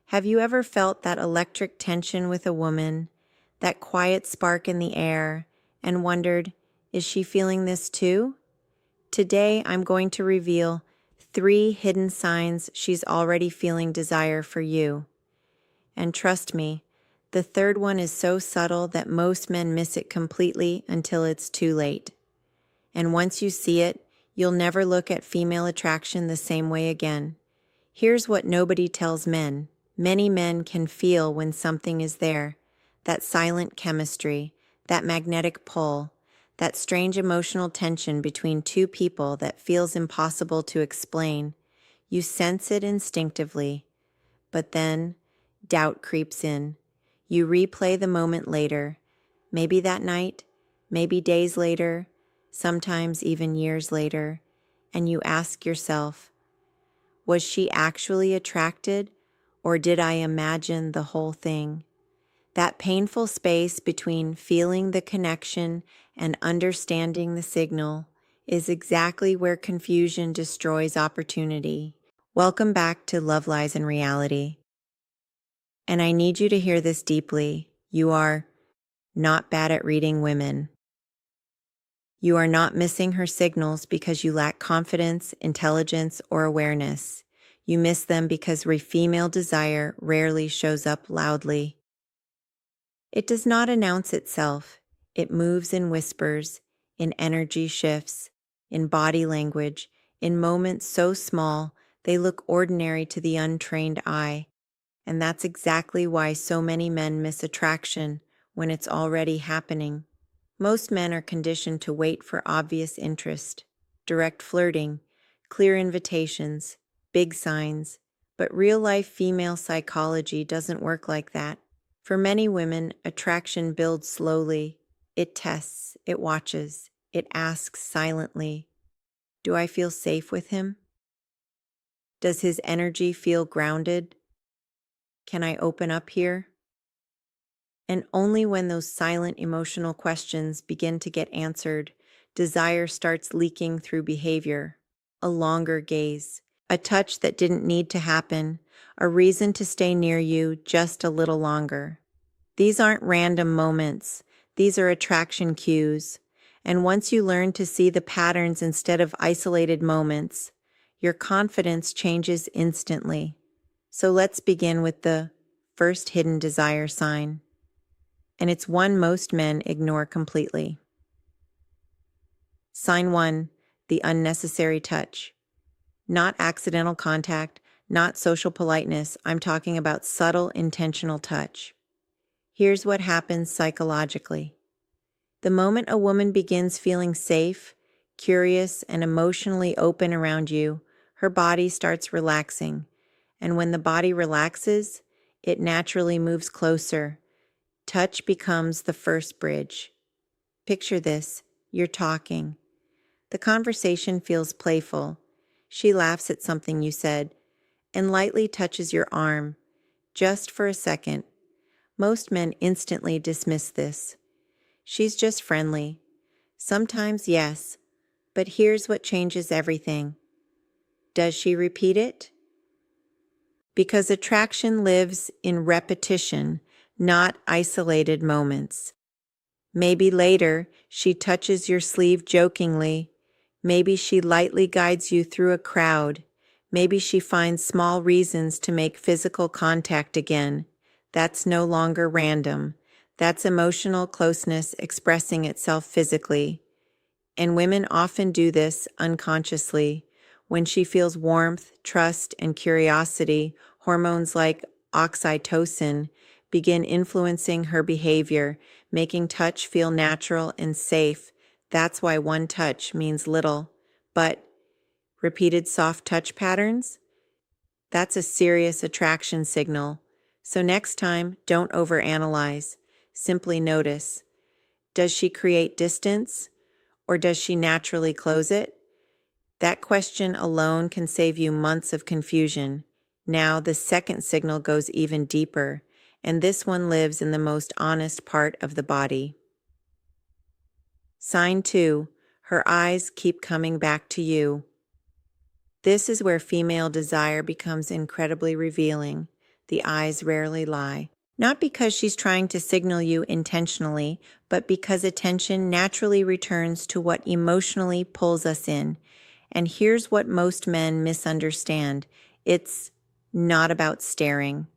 Have you ever felt that electric tension with a woman, that quiet spark in the air, and wondered, is she feeling this too? Today, I'm going to reveal 3 hidden signs she's already feeling desire for you. And trust me, the third one is so subtle that most men miss it completely until it's too late. And once you see it, you'll never look at female attraction the same way again. Here's what nobody tells men. Many men can feel when something is there, that silent chemistry, that magnetic pull, that strange emotional tension between two people that feels impossible to explain. You sense it instinctively, but then doubt creeps in. You replay the moment later, maybe that night, maybe days later, sometimes even years later, and you ask yourself, was she actually attracted, or did I imagine the whole thing? That painful space between feeling the connection and understanding the signal is exactly where confusion destroys opportunity. Welcome back to Love, Lies, and Reality. And I need you to hear this deeply. You are not bad at reading women. You are not missing her signals because you lack confidence, intelligence, or awareness. You miss them because female desire rarely shows up loudly. It does not announce itself. It moves in whispers, in energy shifts, in body language, in moments so small they look ordinary to the untrained eye. And that's exactly why so many men miss attraction when it's already happening. Most men are conditioned to wait for obvious interest, direct flirting, clear invitations, big signs, but real-life female psychology doesn't work like that. For many women, attraction builds slowly. It tests, it watches, it asks silently, do I feel safe with him? Does his energy feel grounded? Can I open up here? And only when those silent emotional questions begin to get answered, desire starts leaking through behavior. A longer gaze, a touch that didn't need to happen, a reason to stay near you just a little longer. These aren't random moments. These are attraction cues. And once you learn to see the patterns instead of isolated moments, your confidence changes instantly. So let's begin with the first hidden desire sign. And it's one most men ignore completely. Sign 1, the unnecessary touch. Not accidental contact, not social politeness. I'm talking about subtle, intentional touch. Here's what happens psychologically. The moment a woman begins feeling safe, curious, and emotionally open around you, her body starts relaxing. And when the body relaxes, it naturally moves closer. Touch becomes the first bridge. Picture this, you're talking. The conversation feels playful. She laughs at something you said and lightly touches your arm, just for a second. Most men instantly dismiss this. She's just friendly. Sometimes, yes, but here's what changes everything. Does she repeat it? Because attraction lives in repetition, not isolated moments. Maybe later, she touches your sleeve jokingly. Maybe she lightly guides you through a crowd. Maybe she finds small reasons to make physical contact again. That's no longer random. That's emotional closeness expressing itself physically. And women often do this unconsciously. When she feels warmth, trust, and curiosity, hormones like oxytocin begin influencing her behavior, making touch feel natural and safe. That's why one touch means little. But repeated soft touch patterns? That's a serious attraction signal. So next time, don't overanalyze. Simply notice. Does she create distance, or does she naturally close it? That question alone can save you months of confusion. Now, the second signal goes even deeper, and this one lives in the most honest part of the body. Sign 2, her eyes keep coming back to you. This is where female desire becomes incredibly revealing. the eyes rarely lie. Not because she's trying to signal you intentionally, but because attention naturally returns to what emotionally pulls us in. And here's what most men misunderstand: it's not about staring.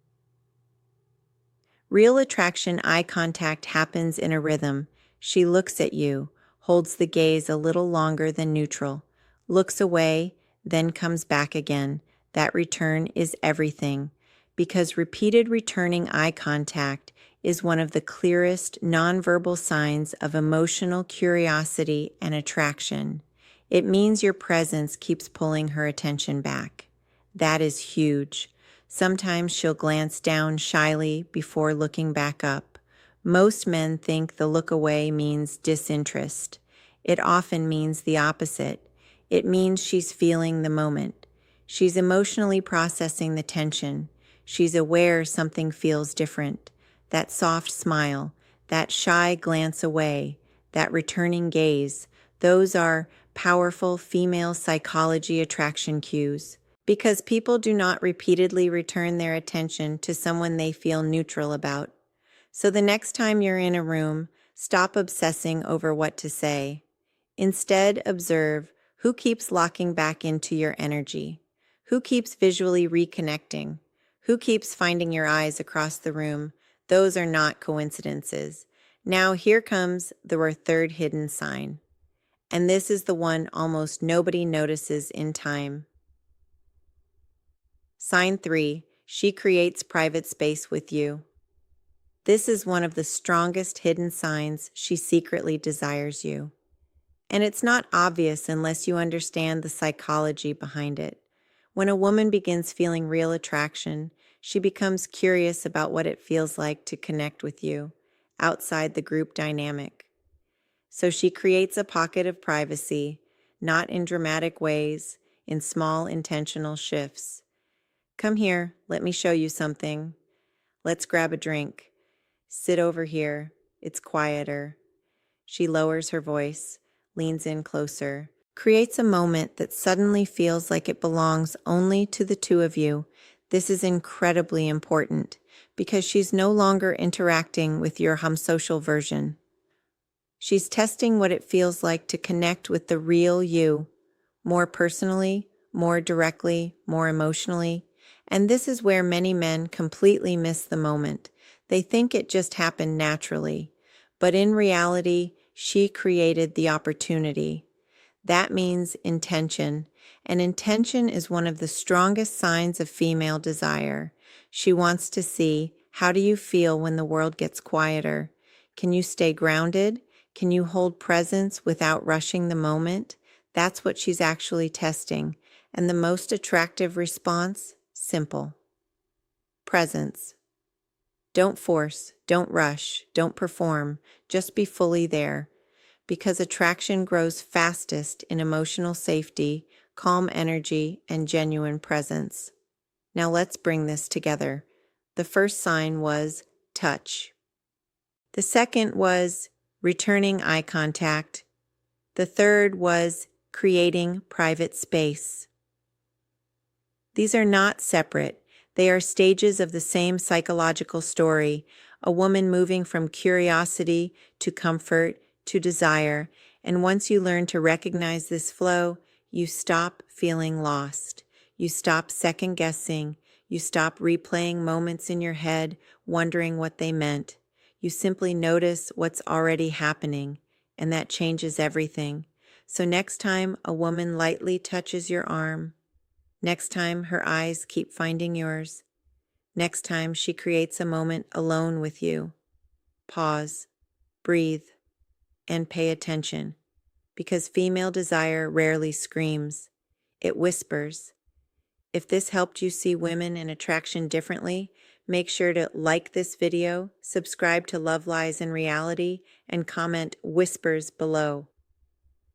Real attraction eye contact happens in a rhythm. She looks at you, holds the gaze a little longer than neutral, looks away, then comes back again. That return is everything, because repeated returning eye contact is one of the clearest nonverbal signs of emotional curiosity and attraction. It means your presence keeps pulling her attention back. That is huge. Sometimes she'll glance down shyly before looking back up. Most men think the look away means disinterest. It often means the opposite. It means she's feeling the moment. She's emotionally processing the tension. She's aware something feels different. That soft smile, that shy glance away, that returning gaze, those are powerful female psychology attraction cues. Because people do not repeatedly return their attention to someone they feel neutral about. So the next time you're in a room, stop obsessing over what to say. Instead, observe who keeps locking back into your energy, who keeps visually reconnecting, who keeps finding your eyes across the room. Those are not coincidences. Now here comes the third hidden sign. And this is the one almost nobody notices in time. Sign 3, she creates private space with you. This is one of the strongest hidden signs she secretly desires you. And it's not obvious unless you understand the psychology behind it. When a woman begins feeling real attraction, she becomes curious about what it feels like to connect with you outside the group dynamic. So she creates a pocket of privacy, not in dramatic ways, in small intentional shifts. Come here, let me show you something. Let's grab a drink. Sit over here, it's quieter. She lowers her voice, leans in closer, creates a moment that suddenly feels like it belongs only to the two of you. This is incredibly important because she's no longer interacting with your social version. She's testing what it feels like to connect with the real you, more personally, more directly, more emotionally. And this is where many men completely miss the moment. They think it just happened naturally. But in reality, she created the opportunity. That means intention. And intention is one of the strongest signs of female desire. She wants to see, how do you feel when the world gets quieter? Can you stay grounded? Can you hold presence without rushing the moment? That's what she's actually testing. And the most attractive response? Simple. Presence. Don't force, don't rush, don't perform, just be fully there. Because attraction grows fastest in emotional safety, calm energy, and genuine presence. Now let's bring this together. The first sign was touch. The second was returning eye contact. The third was creating private space. These are not separate. They are stages of the same psychological story, a woman moving from curiosity to comfort to desire. And once you learn to recognize this flow, you stop feeling lost. You stop second guessing. You stop replaying moments in your head, wondering what they meant. You simply notice what's already happening, and that changes everything. So next time a woman lightly touches your arm, next time her eyes keep finding yours, next time she creates a moment alone with you, pause, breathe, and pay attention. Because female desire rarely screams, it whispers. If this helped you see women and attraction differently, make sure to like this video, subscribe to Love Lies in Reality, and comment whispers below.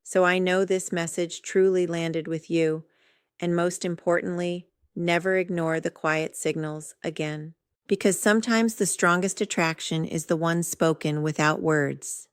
So I know this message truly landed with you, and most importantly, never ignore the quiet signals again. Because sometimes the strongest attraction is the one spoken without words.